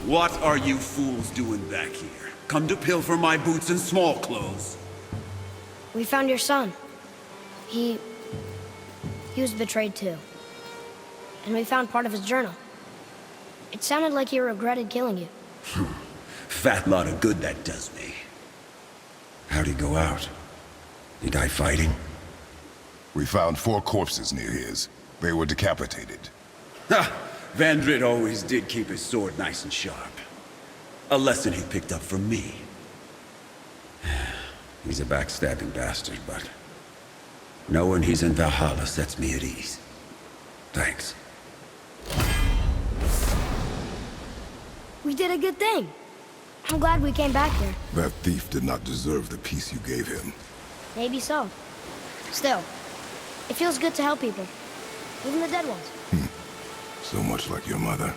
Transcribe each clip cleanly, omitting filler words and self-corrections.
What are you fools doing back here? Come to pilfer my boots and small clothes. We found your son. He was betrayed too. And we found part of his journal. It sounded like he regretted killing you. Fat lot of good that does me. How'd he go out? He die fighting? We found 4 corpses near his. They were decapitated. Ha! Vandrid always did keep his sword nice and sharp. A lesson he picked up from me. He's a backstabbing bastard, but knowing he's in Valhalla sets me at ease. Thanks. We did a good thing. I'm glad we came back here. That thief did not deserve the peace you gave him. Maybe so. Still, it feels good to help people. Even the dead ones. So much like your mother.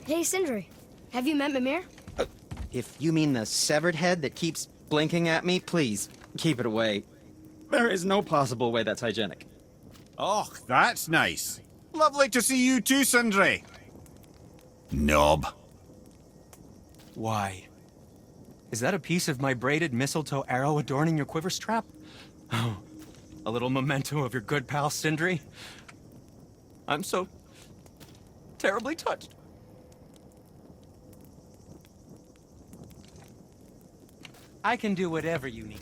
Hey, Sindri. Have you met Mimir? If you mean the severed head that keeps blinking at me, please, keep it away. There is no possible way that's hygienic. Oh, that's nice. Lovely to see you too, Sindri. Knob. Why? Is that a piece of my braided mistletoe arrow adorning your quiver strap? Oh, a little memento of your good pal Sindri? I'm so terribly touched. I can do whatever you need.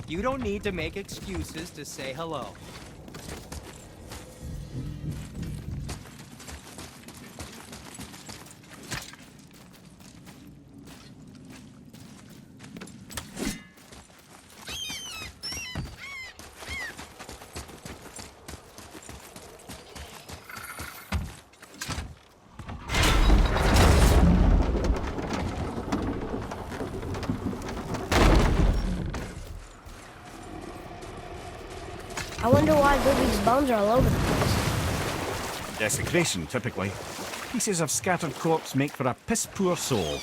You don't need to make excuses to say hello. I wonder why Ludwig's bones are all over the place. Desecration, typically. Pieces of scattered corpse make for a piss-poor soul.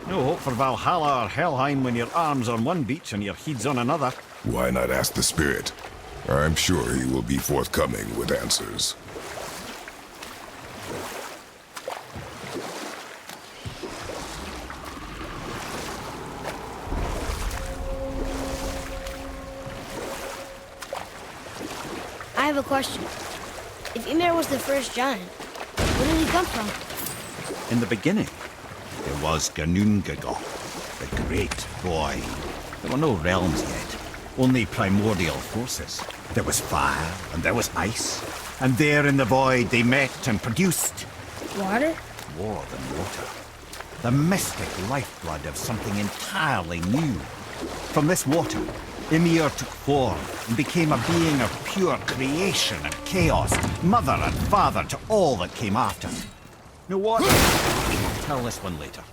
No hope for Valhalla or Helheim when your arm's on one beach and your head's on another. Why not ask the spirit? I'm sure he will be forthcoming with answers. I have a question. If Ymir was the first giant, where did he come from? In the beginning, there was Ganungagot, the great void. There were no realms yet, only primordial forces. There was fire, and there was ice. And there in the void they met and produced Water? more than water. The mystic lifeblood of something entirely new. From this water, Ymir took form and became a being of pure creation and chaos, mother and father to all that came after. Know what? I'll tell this one later.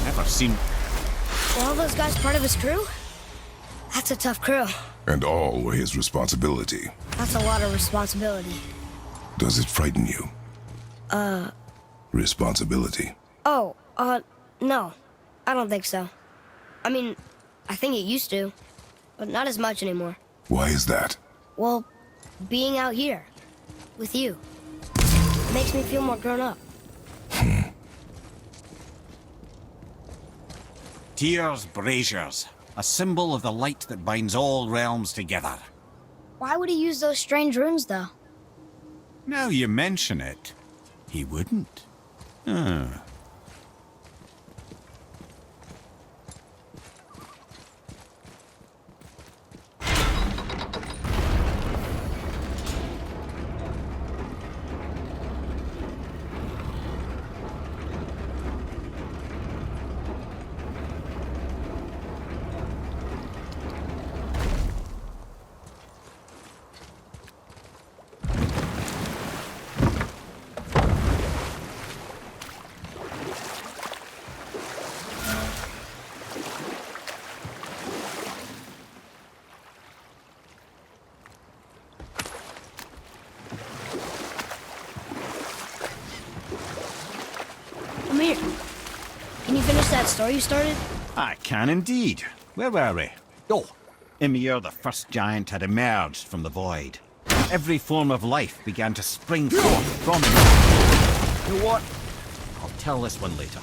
Never seen... Were all those guys part of his crew? That's a tough crew. And all were his responsibility. That's a lot of responsibility. Does it frighten you? Responsibility. Oh, no. I don't think so. I mean, I think it used to, but not as much anymore. Why is that? Well, being out here, with you, it makes me feel more grown up. Tyr's braziers, a symbol of the light that binds all realms together. Why would he use those strange runes, though? Now you mention it, he wouldn't. Amir, can you finish that story you started? I can indeed. Where were we? Oh, Ymir, the first giant, had emerged from the void. Every form of life began to spring forth from him. You know what? I'll tell this one later.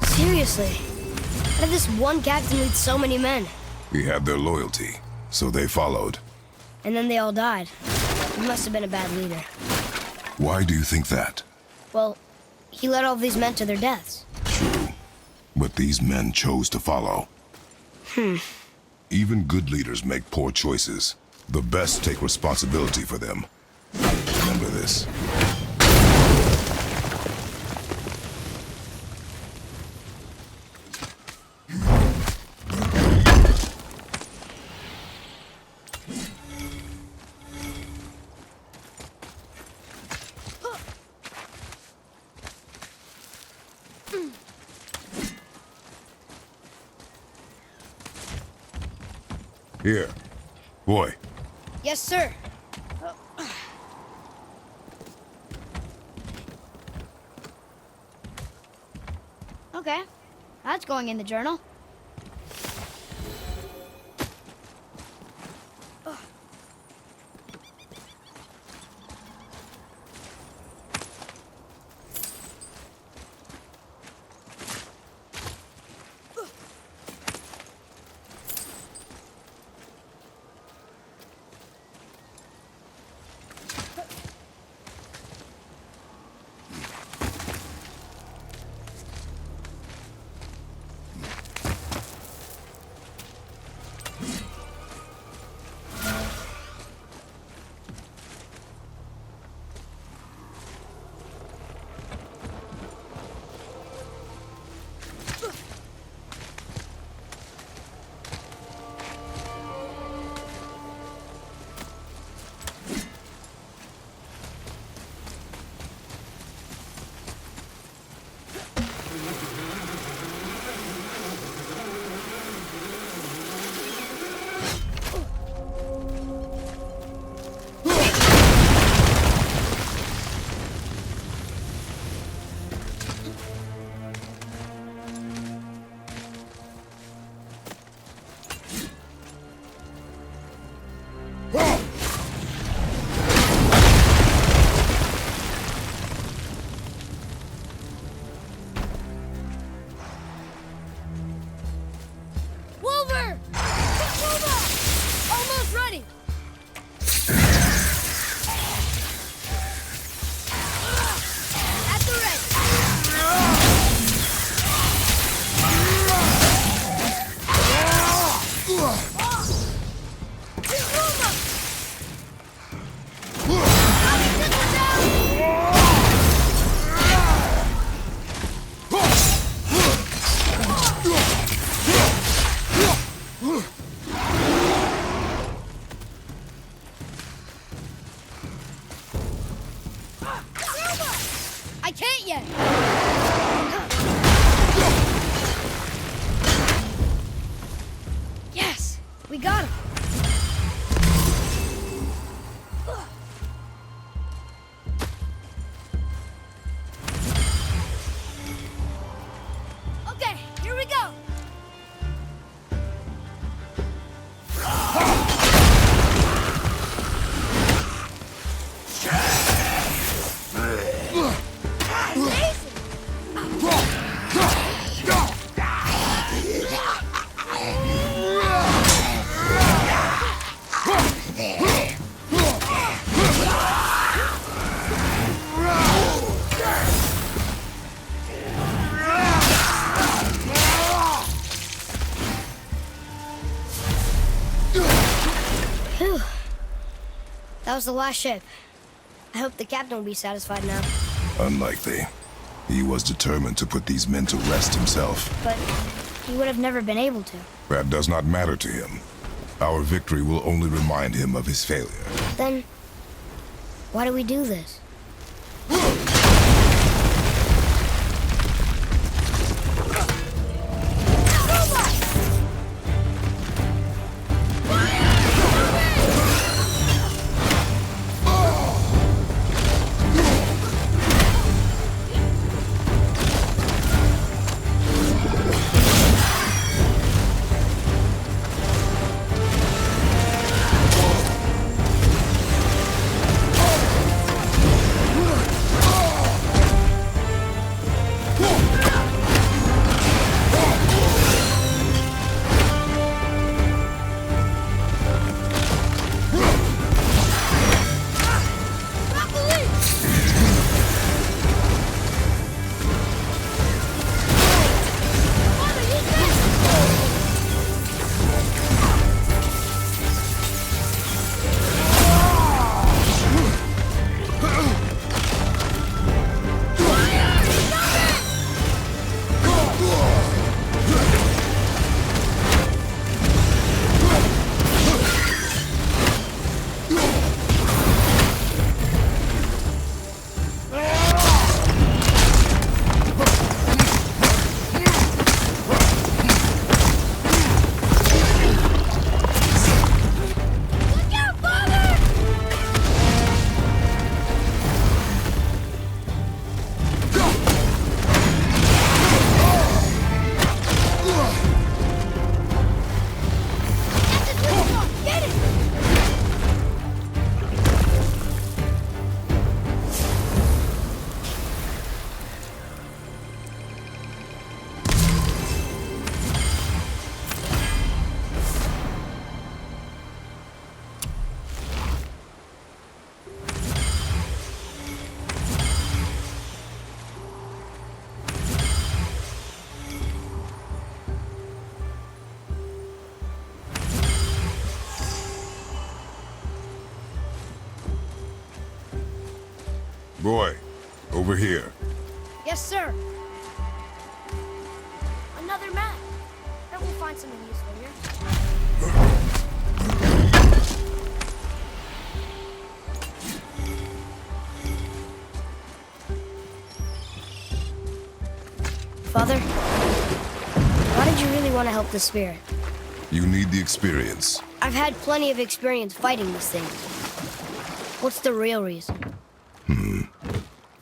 Seriously, how did this one captain lead so many men? He had their loyalty, so they followed. And then they all died. He must have been a bad leader. Why do you think that? Well, he led all of these men to their deaths. True. But these men chose to follow. Even good leaders make poor choices. The best take responsibility for them. Remember this. Here. Boy, Yes, sir. Okay, that's going in the journal. Wolver! Almost ready! At the I can't yet! Yes! We got him! Okay, here we go! Phew. That was the last ship. I hope the captain will be satisfied now. unlikely. He was determined to put these men to rest himself. But he would have never been able to. That does not matter to him. Our victory will only remind him of his failure. Then, why do we do this? Boy, over here. Yes, sir. Another map. Bet we'll find something useful here. Father, why did you really want to help the spirit? You need the experience. I've had plenty of experience fighting this thing. What's the real reason?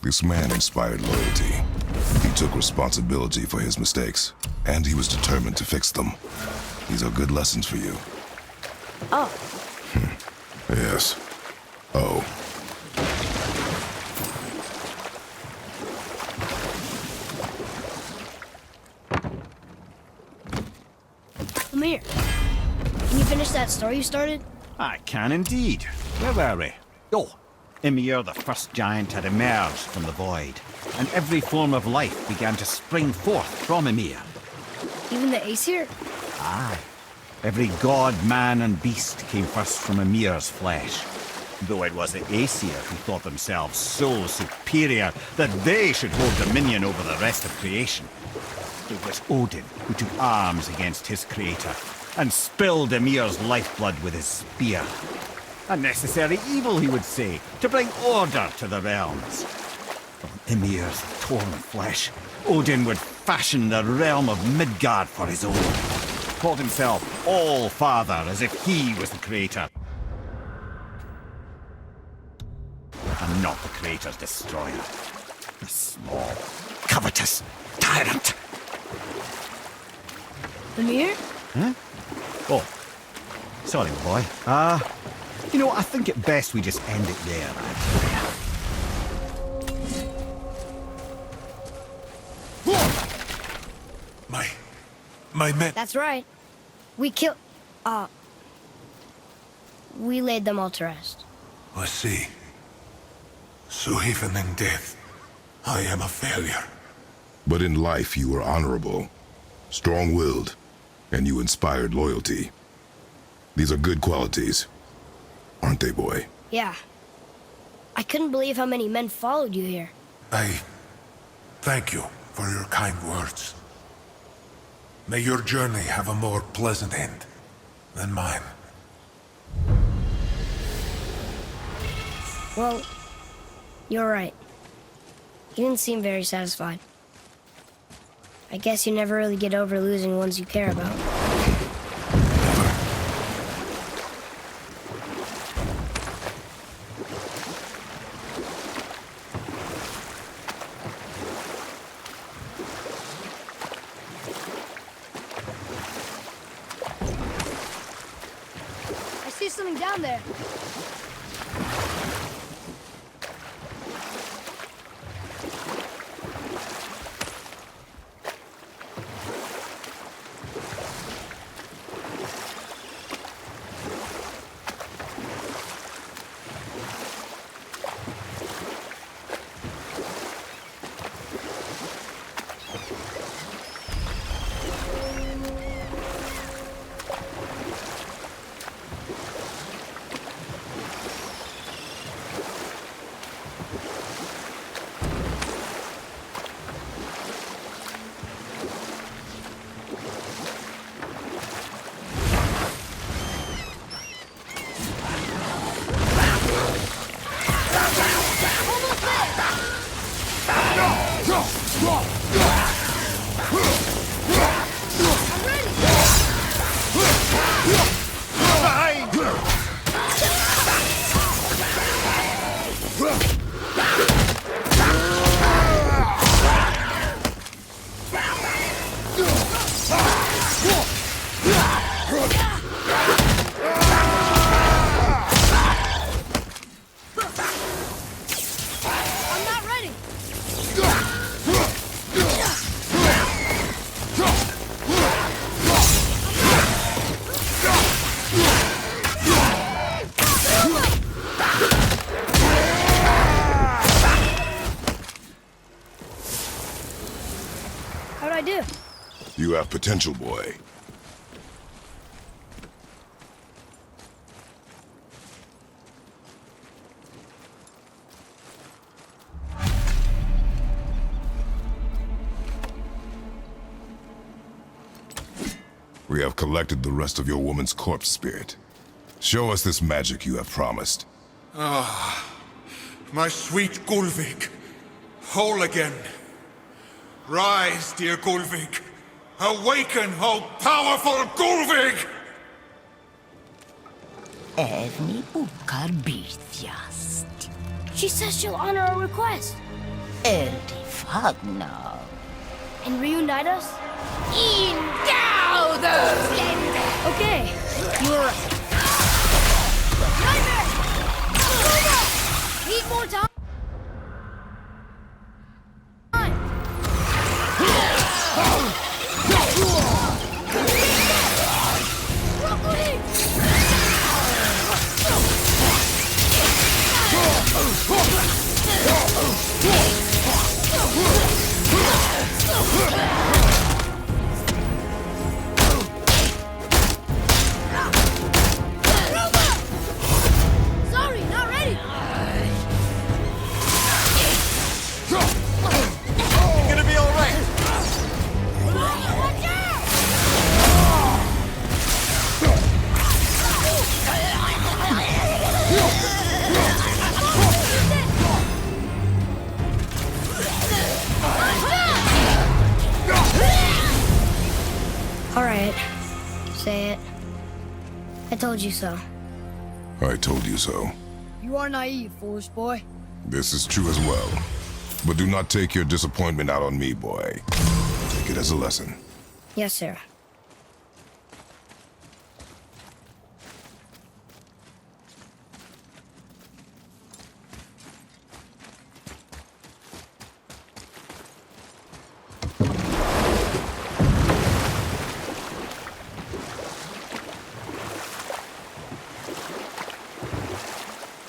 This man inspired loyalty. He took responsibility for his mistakes, and he was determined to fix them. These are good lessons for you. Oh, Yes. Oh. Amir. Can you finish that story you started? I can indeed. Where were we? Oh, Ymir, the first giant, had emerged from the void, and every form of life began to spring forth from Ymir. Even the Aesir? Aye. Every god, man, and beast came first from Ymir's flesh. Though it was the Aesir who thought themselves so superior that they should hold dominion over the rest of creation. It was Odin who took arms against his creator and spilled Ymir's lifeblood with his spear. A necessary evil, he would say, to bring order to the realms. From Ymir's torn flesh, Odin would fashion the realm of Midgard for his own. Called himself All-Father, as if he was the creator. And not the creator's destroyer. The small, covetous tyrant. Amir? Huh? Oh. Sorry, boy. You know, I think it best we just end it there, actually. My men. That's right. We killed... we laid them all to rest. I see. So even in death, I am a failure. But in life you were honorable, strong-willed, and you inspired loyalty. These are good qualities, aren't they, boy? Yeah. I couldn't believe how many men followed you here. I thank you for your kind words. May your journey have a more pleasant end than mine. Well, you're right. You didn't seem very satisfied. I guess you never really get over losing ones you care about. I see something down there. I'm not ready. How'd I do? You have potential, boy. We have collected the rest of your woman's corpse spirit. Show us this magic you have promised. My sweet Gulvik, whole again. Rise, dear Gulvik. Awaken, O powerful Gulvik! Evni bukar bitjast. She says she'll honor our request Eldi fagnar. and reunite us. Indauder! Okay, you were right. Nightmare! Need more time. Sorry, not ready. Gonna be all right. Watch out! All right, say it. I told you so. I told you so. You are naive, foolish boy. This is true as well. But do not take your disappointment out on me, boy. Take it as a lesson. Yes, sir.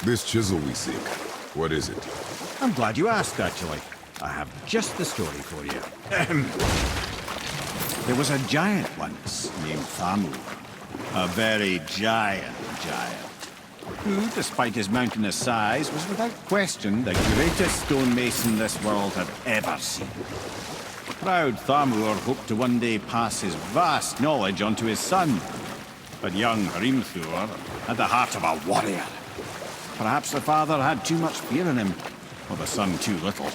This chisel we seek, what is it? I'm glad you asked, actually. I have just the story for you. There was a giant once named Thamur. A very giant, who, despite his mountainous size, was without question the greatest stonemason this world had ever seen. Proud Thamur hoped to one day pass his vast knowledge onto his son. But young Hrimthur had the heart of a warrior. Perhaps the father had too much fear in him, or the son too little.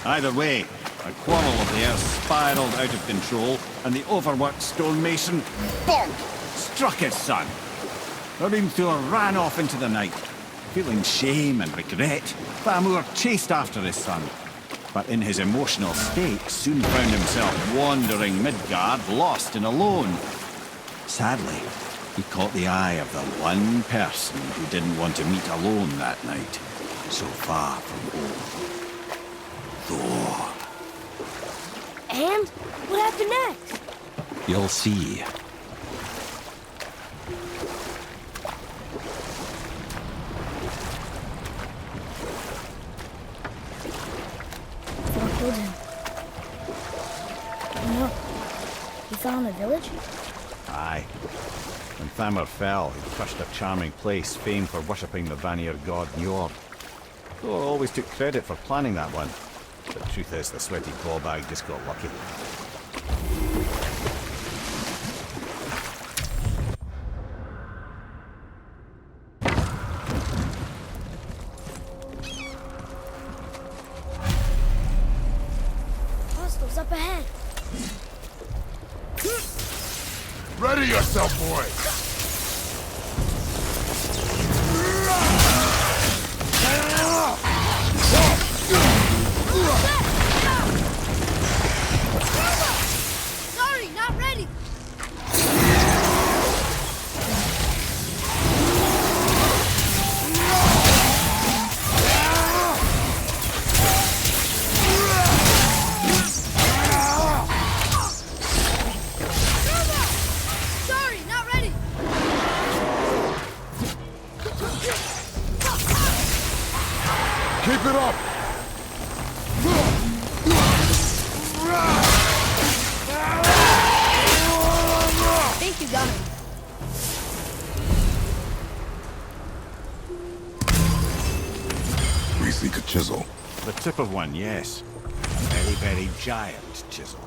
Either way, a quarrel of theirs spiraled out of control, and the overworked stonemason, bonk, struck his son. Hrimthur ran off into the night. Feeling shame and regret, Thamur chased after his son. But in his emotional state, soon found himself wandering Midgard, lost and alone. Sadly, he caught the eye of the one person who didn't want to meet alone that night, so far from home. Thor. And what happened next? You'll see. Thor killed him. Oh no. He fell in the village? Aye. When Thamur fell, he crushed a charming place famed for worshipping the Vanir god Njord. Thor always took credit for planning that one. The truth is, the sweaty ballbag just got lucky. Hostiles up ahead. Ready yourself, boy! Sorry, not ready. Sorry, not ready. Keep it up! Think you got it. We seek a chisel. The tip of one, yes. A very, very giant chisel.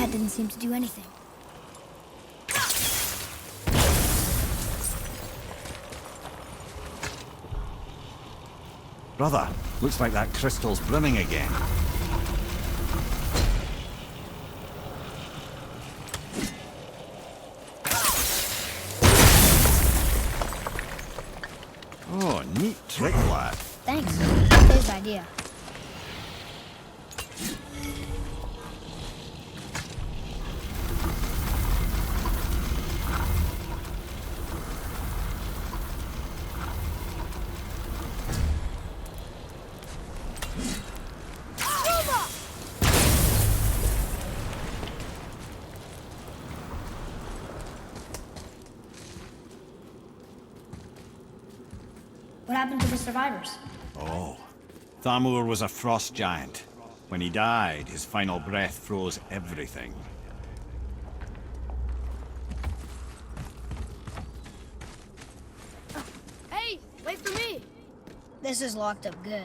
That didn't seem to do anything. Brother, looks like that crystal's brimming again. Oh, neat trick, lad. Thanks. His idea. What happened to the survivors? Oh, Thamur was a frost giant. When he died, his final breath froze everything. Hey, wait for me! This is locked up good.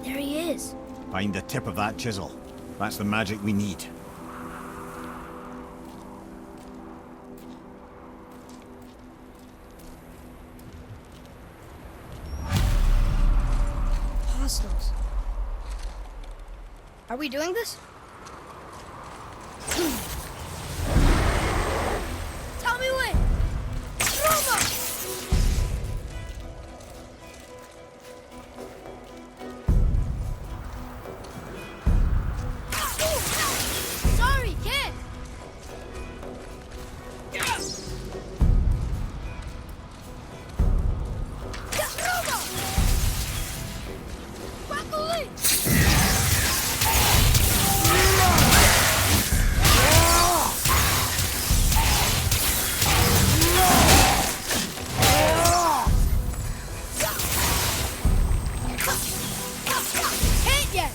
There he is. Find the tip of that chisel. That's the magic we need. Hostiles. Are we doing this? Tell me when! Roma! Sorry, kid! Roma! Broccoli! Hit ya!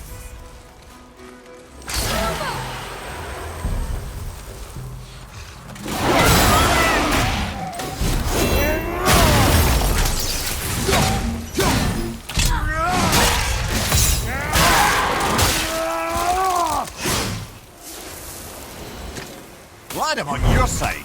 Glad I'm on your side.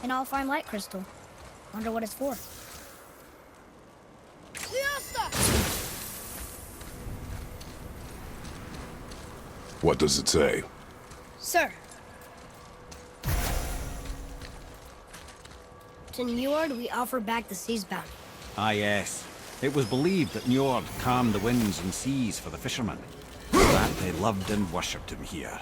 An all-fine light crystal. Wonder what it's for. What does it say? Sir. To Njord, we offer back the sea's bounty. Ah, yes. It was believed that Njord calmed the winds and seas for the fishermen. For that they loved and worshipped him here.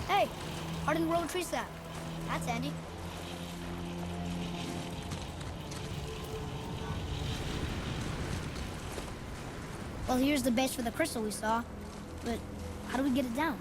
Hey, hardened road tree sap. That's handy. Well, here's the base for the crystal we saw. But how do we get it down?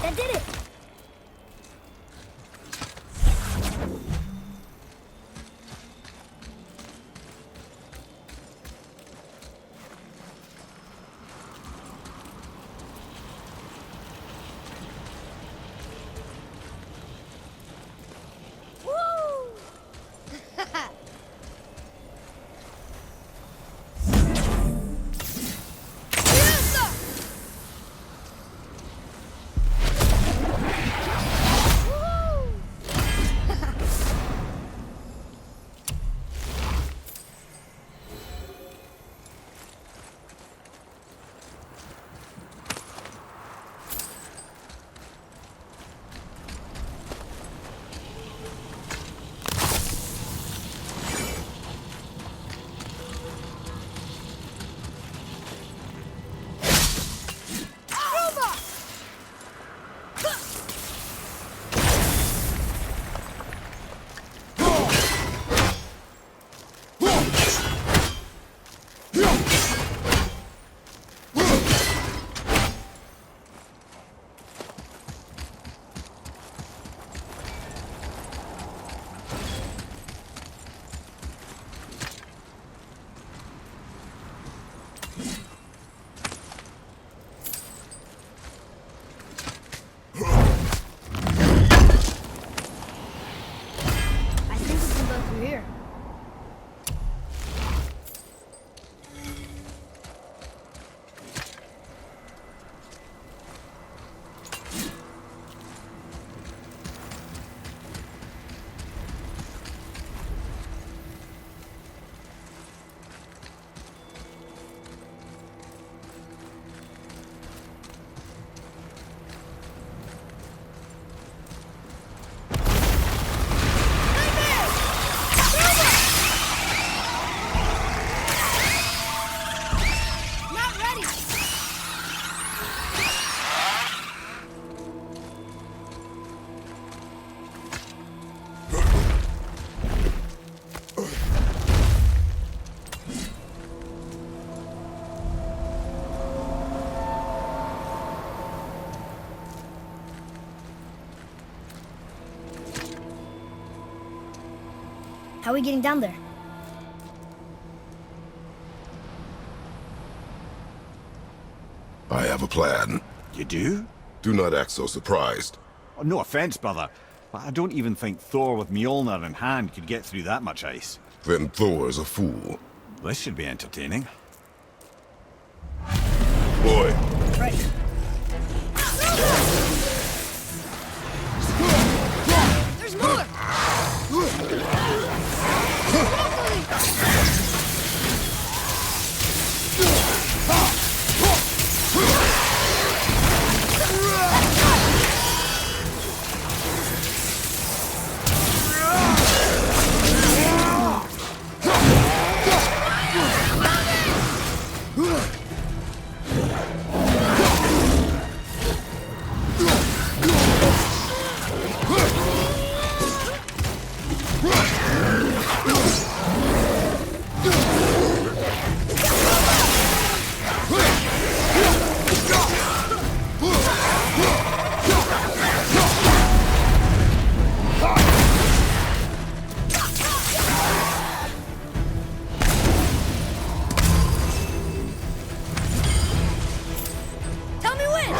That did it! How are we getting down there? I have a plan. You do? Do not act so surprised. Oh, no offense, brother, but I don't even think Thor with Mjolnir in hand could get through that much ice. Then Thor's a fool. This should be entertaining. Boy, Ready. There's more! Tell me when!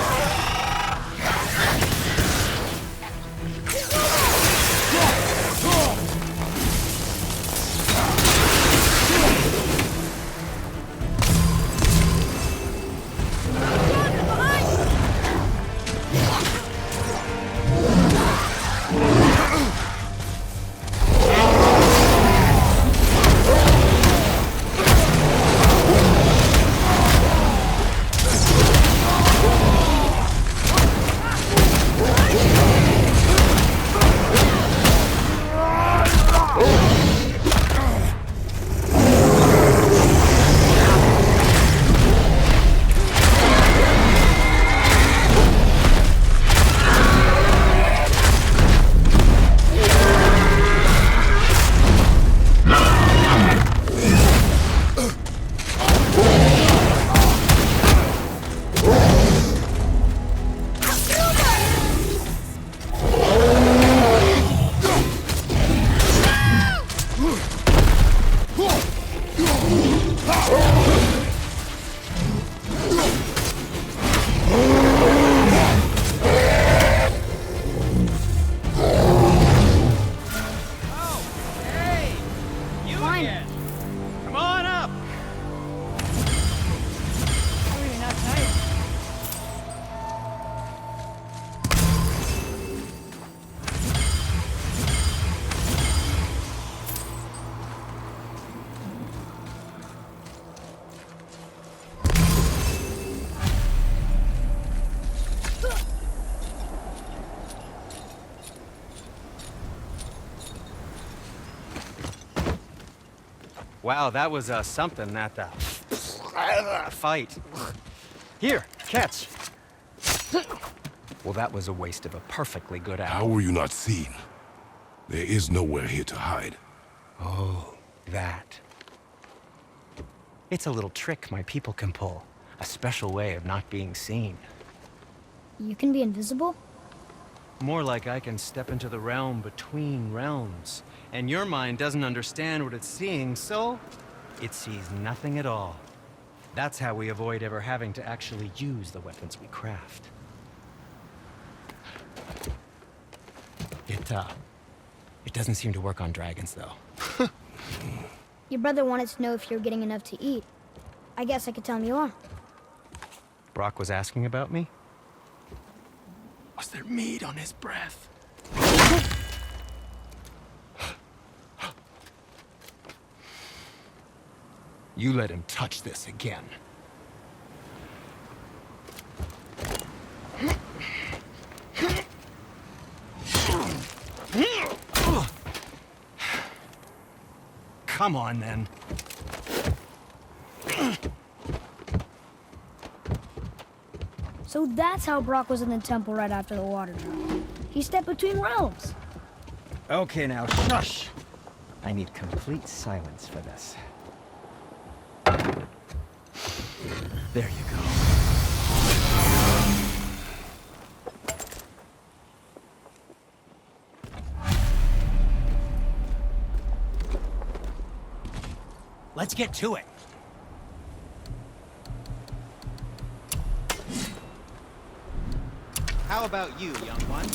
Wow, that was something, that fight. Here, catch. Well, that was a waste of a perfectly good how hour. were you not seen? There is nowhere here to hide. Oh, that. It's a little trick my people can pull. A special way of not being seen. You can be invisible? More like I can step into the realm between realms. And your mind doesn't understand what it's seeing, so it sees nothing at all. That's how we avoid ever having to actually use the weapons we craft. It doesn't seem to work on dragons, though. Your brother wanted to know if you're getting enough to eat. I guess I could tell him you are. Brock was asking about me? Was there meat on his breath? You let him touch this again. Come on, then. So that's how Brock was in the temple right after the water drop. He stepped between realms. Okay, now, shush! I need complete silence for this. There you go. Let's get to it. How about you, young one?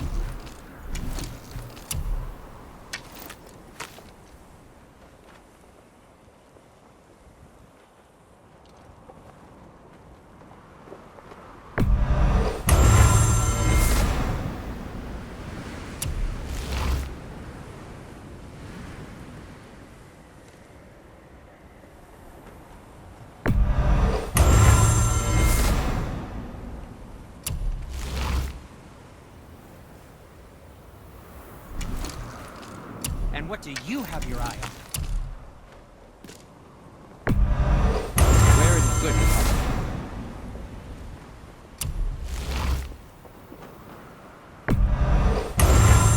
And what do you have your eye on? Where is good?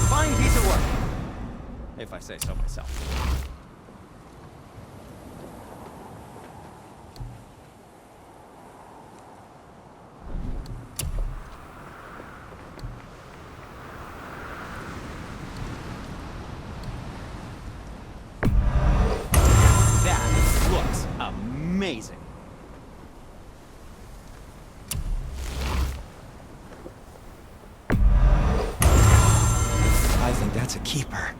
Fine piece of work, if I say so myself. That looks amazing. I think that's a keeper.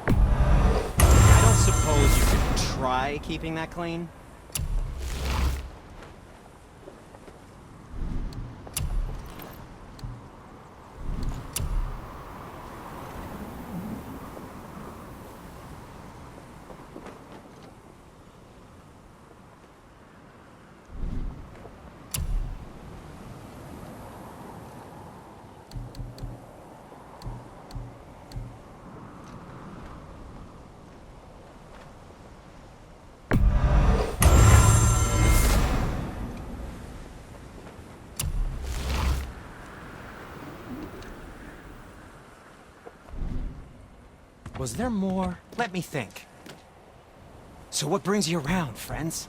I don't suppose you could try keeping that clean? Was there more? Let me think. So what brings you around, friends?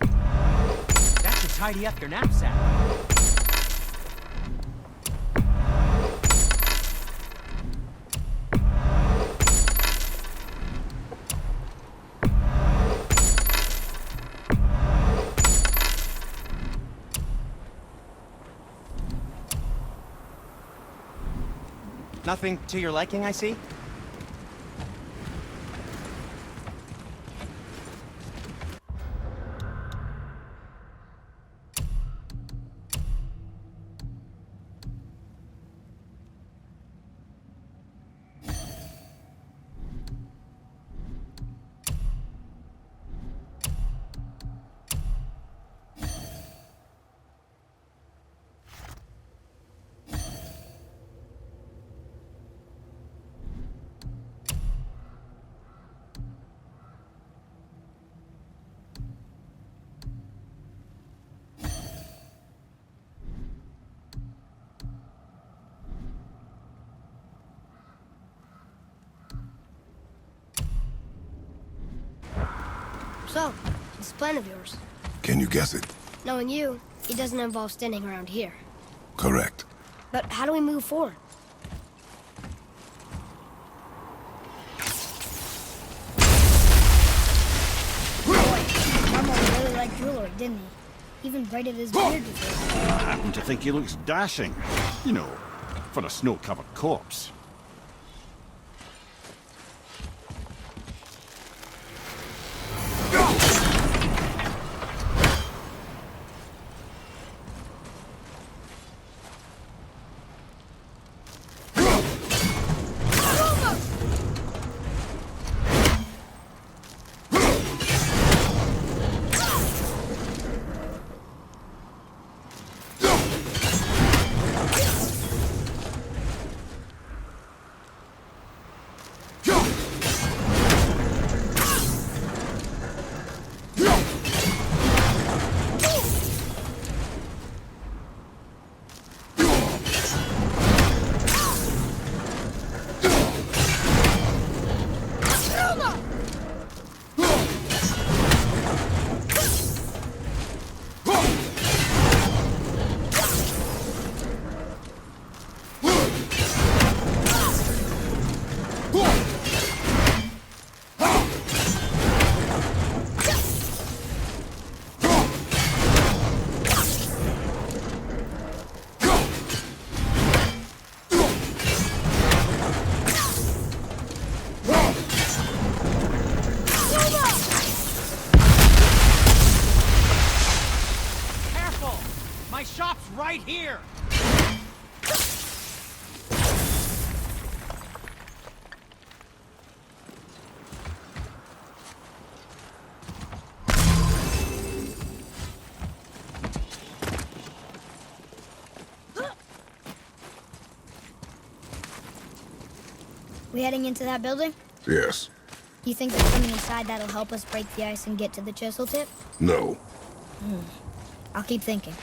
That should tidy up your knapsack. Nothing to your liking, I see? So, this plan of yours. Can you guess it? Knowing you, it doesn't involve standing around here. Correct. But how do we move forward? Boy, Marmor really liked jewelry, didn't he? Even braided his beard before. I happen to think he looks dashing. You know, for a snow-covered corpse. right here! We heading into that building? Yes. Do you think there's something inside that'll help us break the ice and get to the chisel tip? No. I'll keep thinking.